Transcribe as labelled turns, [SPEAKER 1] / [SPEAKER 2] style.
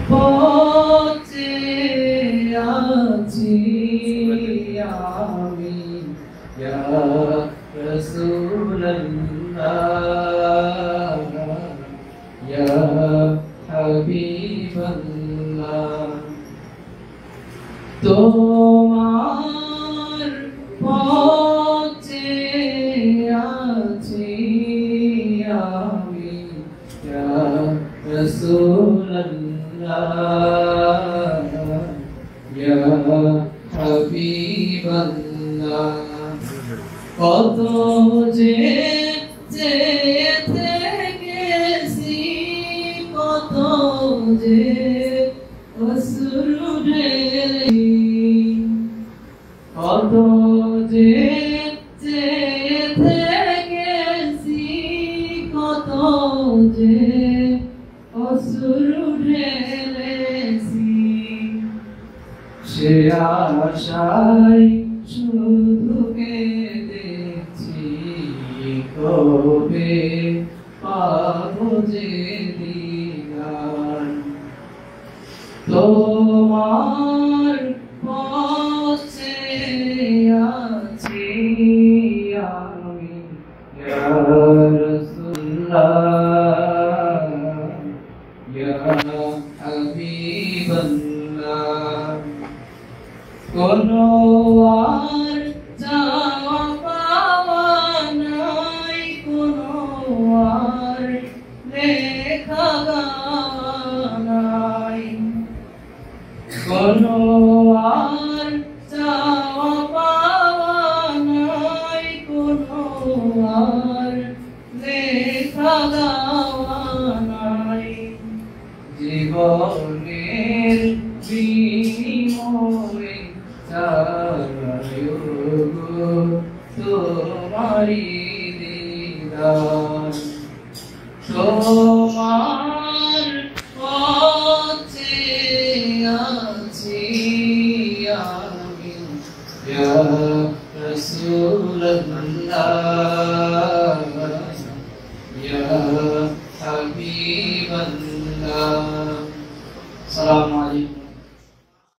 [SPEAKER 1] পথে আছি আমি ইয়া রাসূলুল্লাহ ইয়া হাবিবাল্লাহ তোমার পথে আছি আমি ইয়া রাসূলুল্লাহ ইয়া হাবিবাল্লাহ কত যে গেছি কত যে অশ্রু ঢেলেছি কত যে গেছি কত যে অশ্রু ঢেলেছি সে আশায় শুধু কেঁদেছি কবে পাবো যে দিদার তোমার পথে আছি আমি ইয়া রাসূলুল্লাহ ইয়া হাবিবাল্লাহ কোনো আর চাওয়া পাওয়া নাই কোনো আর লেখা গাওয়া নাই কোনো আর চাওয়া পাওয়া নাই কোনো আর লেখা গাওয়া নাই জীবনের বিনিময়ে চাই গো তোমারি দিদার তোমার